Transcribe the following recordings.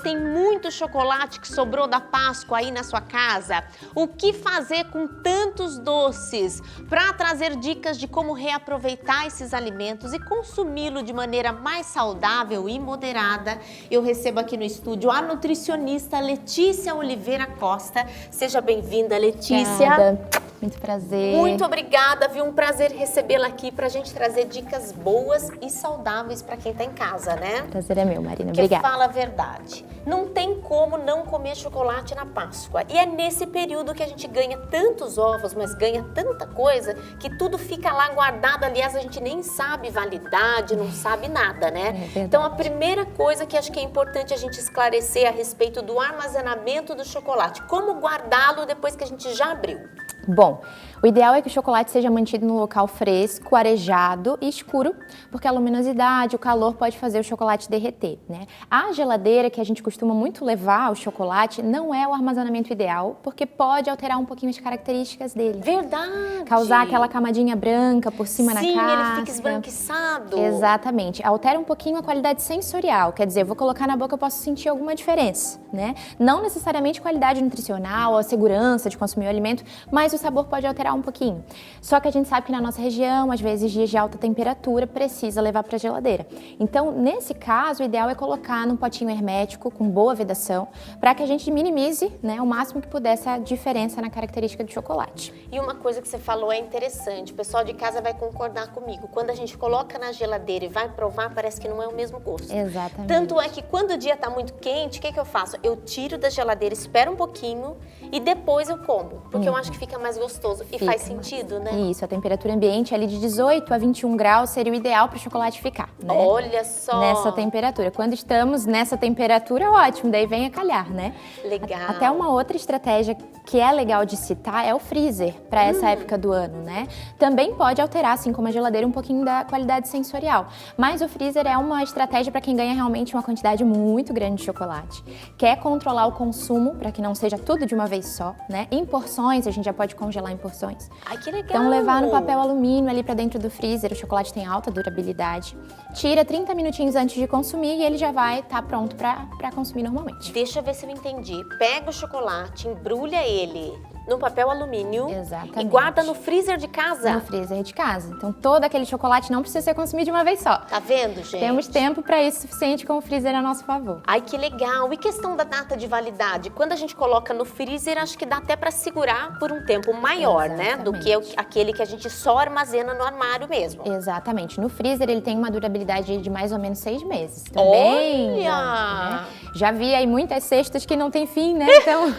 tem muito chocolate que sobrou da Páscoa aí na sua casa? O que fazer com tantos doces? Para trazer dicas de como reaproveitar esses alimentos e consumi-lo de maneira mais saudável e moderada, eu recebo aqui no estúdio a nutricionista Letícia Oliveira Costa. Seja bem-vinda, Letícia. Obrigada. Muito prazer. Muito obrigada, viu? Um prazer recebê-la aqui pra gente trazer dicas boas e saudáveis pra quem tá em casa, né? Prazer é meu, Marina. Que Obrigada. fala a verdade. Não tem como não comer chocolate na Páscoa. E é nesse período que a gente ganha tantos ovos, mas ganha tanta coisa que tudo fica lá guardado. Aliás, a gente nem sabe validade, não sabe nada, né? Então, a primeira coisa que acho que é importante a gente esclarecer a respeito do armazenamento do chocolate. Como guardá-lo depois que a gente já abriu? Bom, o ideal é que o chocolate seja mantido no local fresco, arejado e escuro, porque a luminosidade, o calor pode fazer o chocolate derreter, né? A geladeira que a gente costuma muito levar o chocolate não é o armazenamento ideal, porque pode alterar um pouquinho as características dele. Verdade! Causar aquela camadinha branca por cima na casca. Sim, ele fica esbranquiçado. Exatamente. Altera um pouquinho a qualidade sensorial, quer dizer, eu vou colocar na boca, eu posso sentir alguma diferença, né? Não necessariamente qualidade nutricional, a segurança de consumir o alimento, mas o sabor pode alterar um pouquinho. Só que a gente sabe que na nossa região, às vezes dias de alta temperatura, precisa levar para a geladeira. Então, nesse caso, o ideal é colocar num potinho hermético, com boa vedação, para que a gente minimize, né, o máximo que puder essa diferença na característica do chocolate. E uma coisa que você falou é interessante, o pessoal de casa vai concordar comigo. Quando a gente coloca na geladeira e vai provar, parece que não é o mesmo gosto. Exatamente. Tanto é que quando o dia está muito quente, o que eu faço? Eu tiro da geladeira, espero um pouquinho e depois eu como, porque eu acho que fica mais gostoso. E faz sentido, né? Isso, a temperatura ambiente ali de 18 a 21 graus seria o ideal para o chocolate ficar, né? Olha só! Nessa temperatura. Quando estamos nessa temperatura, ótimo, daí vem a calhar, né? Legal. Até uma outra estratégia que é legal de citar é o freezer, para essa época do ano, né? Também pode alterar, assim como a geladeira, um pouquinho da qualidade sensorial. Mas o freezer é uma estratégia para quem ganha realmente uma quantidade muito grande de chocolate. Quer controlar o consumo, para que não seja tudo de uma vez só, né? Em porções, a gente já pode congelar em porções. Ai, que legal! Então, levar no papel alumínio ali para dentro do freezer, o chocolate tem alta durabilidade. Tira 30 minutinhos antes de consumir e ele já vai estar pronto para consumir normalmente. Deixa eu ver se eu entendi. Pega o chocolate, embrulha ele no papel alumínio. Exatamente. E guarda no freezer de casa. No freezer de casa. Então, todo aquele chocolate não precisa ser consumido de uma vez só. Tá vendo, gente? Temos tempo para isso suficiente com o freezer a nosso favor. Ai, que legal. E questão da data de validade? Quando a gente coloca no freezer, acho que dá até para segurar por um tempo maior, né? Do que aquele que a gente só armazena no armário mesmo. Exatamente. No freezer, ele tem uma durabilidade de mais ou menos 6 meses. Também, olha! Né? Já vi aí muitas cestas que não tem fim, né? Então,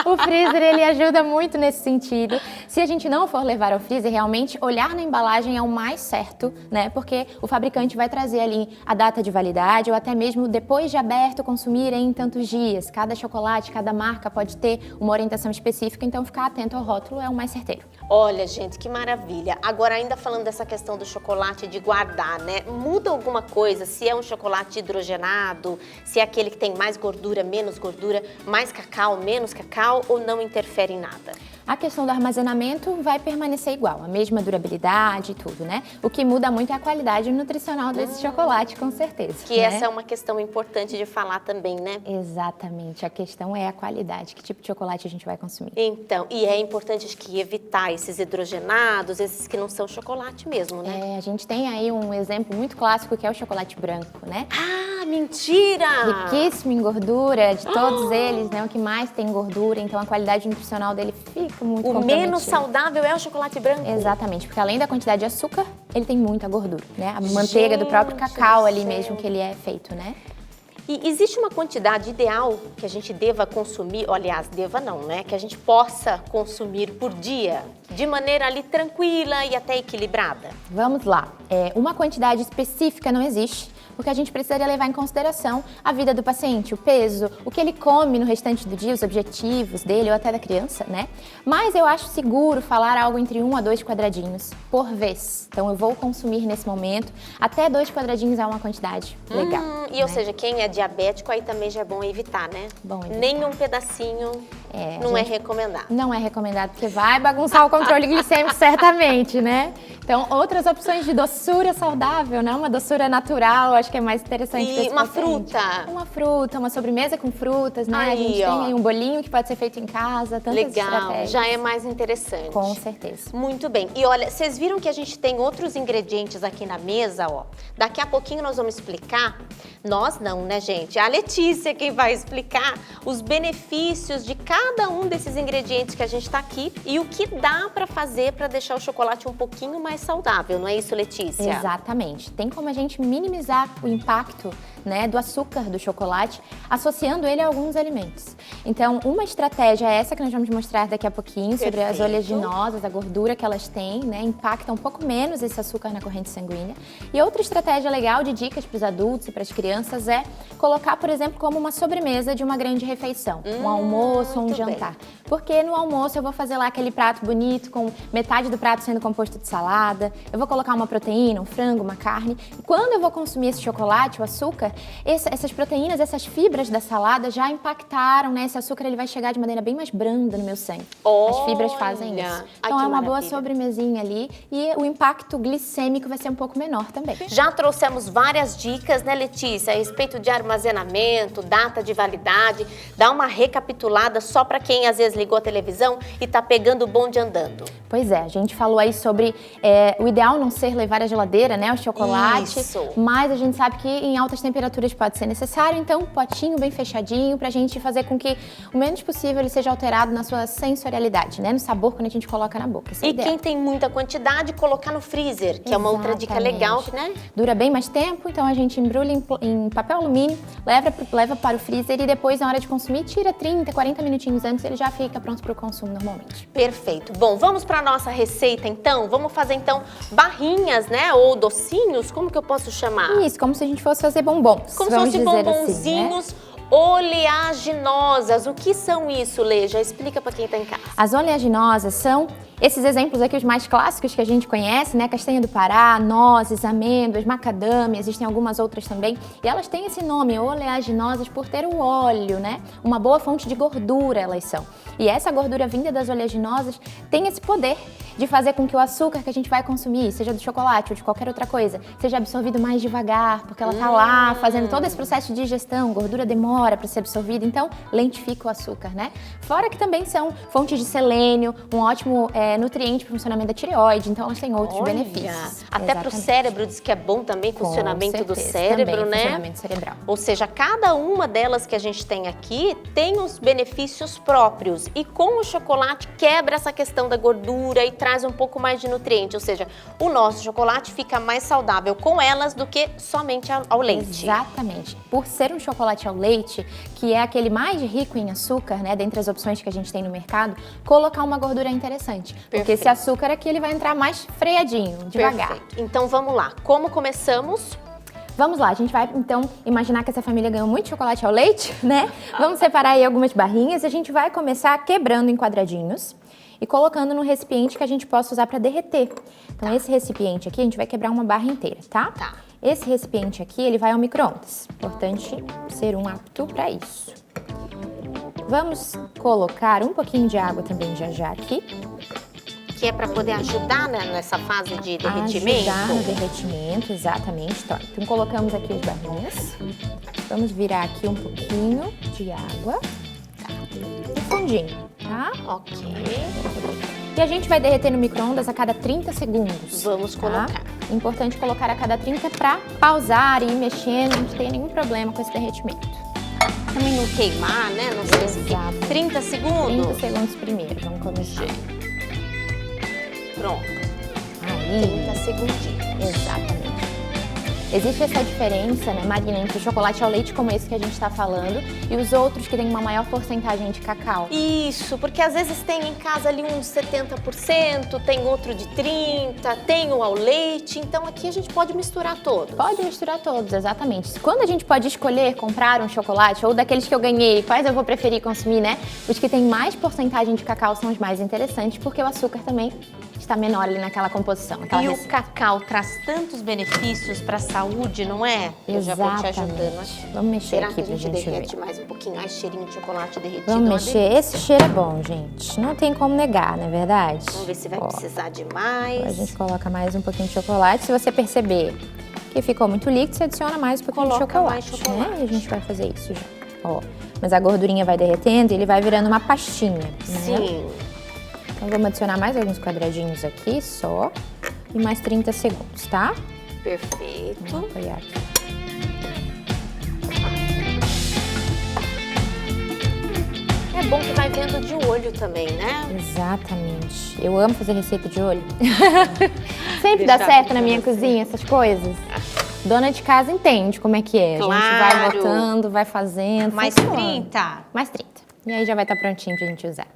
o freezer, ele ajuda muito nesse sentido. Se a gente não for levar ao freezer, realmente olhar na embalagem é o mais certo, né? Porque o fabricante vai trazer ali a data de validade ou até mesmo depois de aberto consumir em tantos dias. Cada chocolate, cada marca pode ter uma orientação específica, então ficar atento ao rótulo é o mais certeiro. Olha, gente, que maravilha. Agora, ainda falando dessa questão do chocolate de guardar, né? Muda alguma coisa se é um chocolate hidrogenado, se é aquele que tem mais gordura, menos gordura, mais cacau, menos cacau, ou não interfere em nada? A questão do armazenamento vai permanecer igual, a mesma durabilidade e tudo, né? O que muda muito é a qualidade nutricional desse chocolate, com certeza. Que essa é uma questão importante de falar também, né? Exatamente, a questão é a qualidade, que tipo de chocolate a gente vai consumir. Então, e é importante acho que evitar esses hidrogenados, esses que não são chocolate mesmo, né? A gente tem aí um exemplo muito clássico que é o chocolate branco, né? Ah, mentira! Riquíssimo em gordura, de todos eles, né? O que mais tem gordura, então a qualidade nutricional dele fica muito comprometida. O menos saudável é o chocolate branco? Exatamente, porque além da quantidade de açúcar, ele tem muita gordura, né? A manteiga do próprio cacau ali mesmo que ele é feito, né? E existe uma quantidade ideal que a gente deva consumir, aliás, deva não, né? Que a gente possa consumir por dia, de maneira ali tranquila e até equilibrada? Vamos lá. Uma quantidade específica não existe, porque a gente precisaria levar em consideração a vida do paciente, o peso, o que ele come no restante do dia, os objetivos dele ou até da criança, né? Mas eu acho seguro falar algo entre 1 a 2 quadradinhos por vez. Então eu vou consumir nesse momento, até 2 quadradinhos é uma quantidade legal. Ou seja, quem é diabético aí também já é bom evitar, né? Bom evitar. Nenhum pedacinho não é recomendado. Não é recomendado, porque vai bagunçar o controle glicêmico certamente, né? Então, outras opções de doçura saudável, né? Uma doçura natural, acho acho que é mais interessante pra E esse uma paciente. fruta. Uma fruta, uma sobremesa com frutas, né? Aí, a gente ó. tem aí um bolinho que pode ser feito em casa, tantas Legal, estratégias. já é mais interessante. Com certeza. Muito bem. E olha, vocês viram que a gente tem outros ingredientes aqui na mesa, ó. Daqui a pouquinho nós vamos explicar. Nós não, né, gente? A Letícia quem vai explicar os benefícios de cada um desses ingredientes que a gente tá aqui e o que dá para fazer para deixar o chocolate um pouquinho mais saudável, não é isso, Letícia? Exatamente. Tem como a gente minimizar o impacto, né, do açúcar do chocolate, associando ele a alguns alimentos. Então, uma estratégia é essa que nós vamos mostrar daqui a pouquinho, sobre as Perfeito. oleaginosas, a gordura que elas têm, né, impacta um pouco menos esse açúcar na corrente sanguínea. E outra estratégia legal de dicas para os adultos e para as crianças é colocar, por exemplo, como uma sobremesa de uma grande refeição, um almoço ou um muito jantar. Porque no almoço eu vou fazer lá aquele prato bonito com metade do prato sendo composto de salada, eu vou colocar uma proteína, um frango, uma carne. E quando eu vou consumir esse chocolate, o açúcar, essas proteínas, essas fibras da salada já impactaram, né? Esse açúcar ele vai chegar de maneira bem mais branda no meu sangue. As fibras fazem Olha! isso. Ai, Então que é uma boa maravilha. sobremesinha ali e o impacto glicêmico vai ser um pouco menor também. Já trouxemos várias dicas, né, Letícia, a respeito de armazenamento, data de validade. Dá uma recapitulada só para quem às vezes ligou a televisão e tá pegando o bonde andando. Pois é, a gente falou aí sobre o ideal não ser levar à geladeira, né, o chocolate, Isso. mas a gente sabe que em altas temperaturas pode ser necessário, então potinho bem fechadinho pra gente fazer com que o menos possível ele seja alterado na sua sensorialidade, né, no sabor quando a gente coloca na boca. Esse é o E ideal. quem tem muita quantidade, colocar no freezer, que é uma outra dica legal, né? Dura bem mais tempo, então a gente embrulha em papel alumínio, leva para o freezer e depois, na hora de consumir, tira 30, 40 minutinhos antes, ele já fica pronto para o consumo normalmente. Perfeito. Bom, vamos para nossa receita então? Vamos fazer então barrinhas, né? Ou docinhos, como que eu posso chamar? Isso, como se a gente fosse fazer bombons. Como se vamos fossem dizer bombonzinhos assim, né? oleaginosas. O que são isso, Lê? Já explica para quem tá em casa. As oleaginosas são esses exemplos aqui, os mais clássicos que a gente conhece, né? Castanha do Pará, nozes, amêndoas, macadâmia, existem algumas outras também. E elas têm esse nome, oleaginosas, por ter o óleo, né? Uma boa fonte de gordura elas são. E essa gordura vinda das oleaginosas tem esse poder de fazer com que o açúcar que a gente vai consumir, seja do chocolate ou de qualquer outra coisa, seja absorvido mais devagar, porque ela tá lá fazendo todo esse processo de digestão, gordura demora para ser absorvida, então lentifica o açúcar, né? Fora que também são fontes de selênio, um ótimo nutriente para o funcionamento da tireoide, então elas têm outros benefícios. Até para o Exatamente. cérebro diz que é bom também, funcionamento do certeza, cérebro, também, né? Funcionamento cerebral. Ou seja, cada uma delas que a gente tem aqui tem os benefícios próprios. E com o chocolate quebra essa questão da gordura e traz um pouco mais de nutriente. Ou seja, o nosso chocolate fica mais saudável com elas do que somente ao leite. Exatamente. Por ser um chocolate ao leite, que é aquele mais rico em açúcar, né, dentre as opções que a gente tem no mercado, colocar uma gordura é interessante. Porque Perfeito. esse açúcar aqui ele vai entrar mais freadinho, devagar. Perfeito. Então vamos lá. Como começamos? Vamos lá, a gente vai então imaginar que essa família ganhou muito chocolate ao leite, né? Vamos separar aí algumas barrinhas e a gente vai começar quebrando em quadradinhos e colocando no recipiente que a gente possa usar para derreter. Então esse recipiente aqui a gente vai quebrar uma barra inteira, tá? Tá. Esse recipiente aqui ele vai ao micro-ondas. Importante ser um apto para isso. Vamos colocar um pouquinho de água também já aqui. Que é para poder ajudar, né, nessa fase de derretimento? Ajudar no derretimento, exatamente. Então colocamos aqui as barrinhas. Vamos virar aqui um pouquinho de água. No fundinho, tá? Ok. E a gente vai derreter no micro-ondas a cada 30 segundos. Vamos tá? colocar. Importante colocar a cada 30 para pausar e ir mexendo, não ter nenhum problema com esse derretimento. Também não queimar, né? Não sei se Exato. 30 segundos. 30 segundos primeiro, vamos começar. Pronto. Aí, 30 segundinhos. exatamente. Existe essa diferença, né, Marina, entre o chocolate ao leite como esse que a gente está falando e os outros que têm uma maior porcentagem de cacau. Isso, porque às vezes tem em casa ali uns 70%, tem outro de 30%, tem o ao leite, então aqui a gente pode misturar todos. Pode misturar todos, exatamente. Quando a gente pode escolher comprar um chocolate ou daqueles que eu ganhei, quais eu vou preferir consumir, né? Os que têm mais porcentagem de cacau são os mais interessantes, porque o açúcar também está menor ali naquela composição. E o cacau traz tantos benefícios para a saúde, não é? Eu já vou te ajudando. Vamos mexer Será aqui que a pra gente gente derrete ver. mais um pouquinho? Ai, cheirinho de chocolate derretido. Vamos é uma mexer. delícia. Esse cheiro é bom, gente. Não tem como negar, não é verdade? Vamos ver se vai Ó, precisar de mais. a gente coloca mais um pouquinho de chocolate. Se você perceber Que ficou muito líquido, você adiciona mais um pouquinho de Coloca chocolate, mais chocolate. né? E a gente vai fazer isso já. Ó, mas a gordurinha vai derretendo e ele vai virando uma pastinha, né? Sim. Então vamos adicionar mais alguns quadradinhos aqui só e mais 30 segundos, tá? Perfeito. Vamos apoiar aqui. É bom que vai vendo de olho também, né? Exatamente. Eu amo fazer receita de olho. Sempre Deixar dá certo aqui na pra minha você. cozinha, essas coisas. Dona de casa entende como é que é. A gente vai Claro. botando, vai fazendo. Mais funciona. 30. Mais 30. E aí já vai estar prontinho pra gente usar.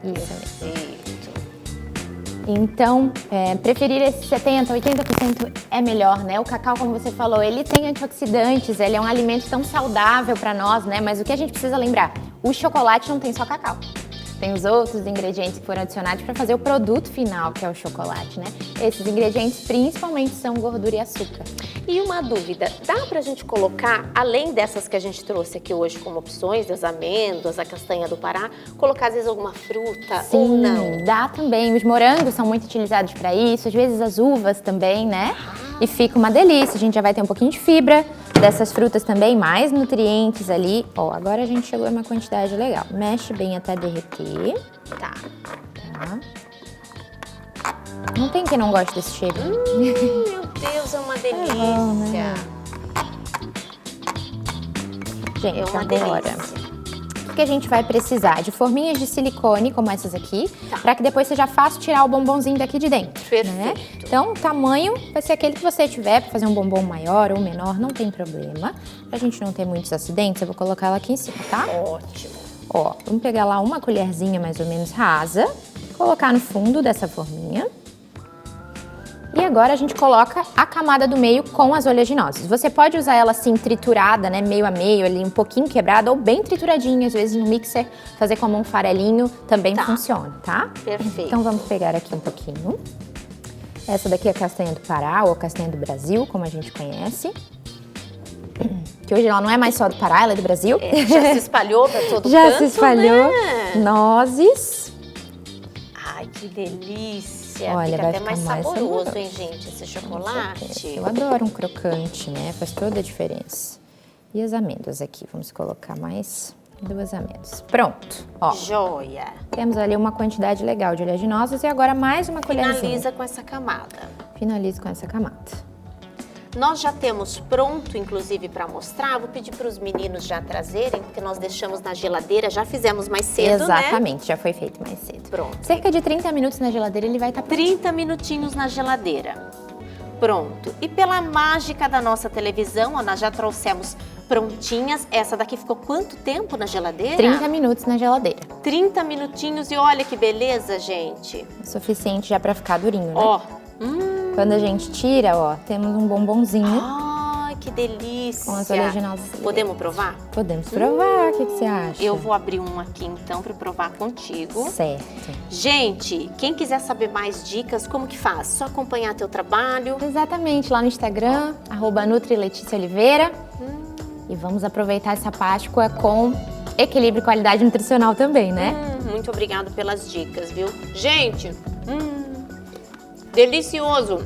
Isso mesmo. Perfeito. Então, preferir esse 70%, 80% é melhor, né? O cacau, como você falou, ele tem antioxidantes, ele é um alimento tão saudável para nós, né? Mas o que a gente precisa lembrar? O chocolate não tem só cacau. Tem os outros ingredientes que foram adicionados para fazer o produto final, que é o chocolate, né? Esses ingredientes principalmente são gordura e açúcar. E uma dúvida, dá pra gente colocar, além dessas que a gente trouxe aqui hoje como opções, das amêndoas, a castanha do Pará, colocar às vezes alguma fruta ou não? Dá também. Os morangos são muito utilizados para isso, às vezes as uvas também, né? E fica uma delícia. A gente já vai ter um pouquinho de fibra dessas frutas também, mais nutrientes ali. Ó, agora a gente chegou a uma quantidade legal. Mexe bem até derreter. Tá. Tá? Não tem quem não goste desse cheiro. Meu Deus, é uma delícia. bom, né? Gente, É uma agora, delícia. o que a gente vai precisar? De forminhas de silicone, como essas aqui, para que depois seja fácil tirar o bombonzinho daqui de dentro. Perfeito. Né? Então, o tamanho vai ser aquele que você tiver, para fazer um bombom maior ou menor, não tem problema. Pra gente não ter muitos acidentes, eu vou colocar ela aqui em cima, tá? Ótimo. Ó, vamos pegar lá uma colherzinha mais ou menos rasa, colocar no fundo dessa forminha. E agora a gente coloca a camada do meio com as oleaginosas. Você pode usar ela assim triturada, né, meio a meio, ali um pouquinho quebrada ou bem trituradinha, às vezes no mixer, fazer como um farelinho também Tá. funciona, tá? Perfeito. Então vamos pegar aqui um pouquinho. Essa daqui é a castanha do Pará ou a castanha do Brasil, como a gente conhece. Que hoje ela não é mais só do Pará, ela é do Brasil. Já se espalhou pra todo Já canto, se espalhou. né? Nozes. Ai, que delícia. Olha, Fica vai até ficar mais mais saboroso, saboroso. hein, gente, esse Com chocolate. certeza. Eu adoro um crocante, né? Faz toda a diferença. E as amêndoas aqui, vamos colocar mais 2 amêndoas. Pronto, ó. Joia. Temos ali uma quantidade legal de oleaginosas e agora mais uma colherzinha. Finaliza com essa camada. Finalizo com essa camada. Nós já temos pronto, inclusive, para mostrar. Vou pedir para os meninos já trazerem, porque nós deixamos na geladeira, já fizemos mais cedo, né? Exatamente, já foi feito mais cedo. Pronto. Cerca de 30 minutos na geladeira ele vai estar pronto. 30 minutinhos na geladeira. Pronto. E pela mágica da nossa televisão, ó, nós já trouxemos prontinhas. Essa daqui ficou quanto tempo na geladeira? 30 minutos na geladeira. 30 minutinhos e olha que beleza, gente. O suficiente já pra ficar durinho, né? Ó. Quando a gente tira, ó, temos um bombonzinho Ai, que delícia. com as oleaginosas. ali Podemos provar? dentro. Podemos provar, o que você acha? Eu vou abrir um aqui então para provar contigo. Certo. Gente, quem quiser saber mais dicas, como que faz? Só acompanhar teu trabalho. Exatamente, lá no Instagram, @NutriLeticiaOliveira. E vamos aproveitar essa Páscoa com equilíbrio e qualidade nutricional também, né? Muito obrigado pelas dicas, viu? Gente, delicioso.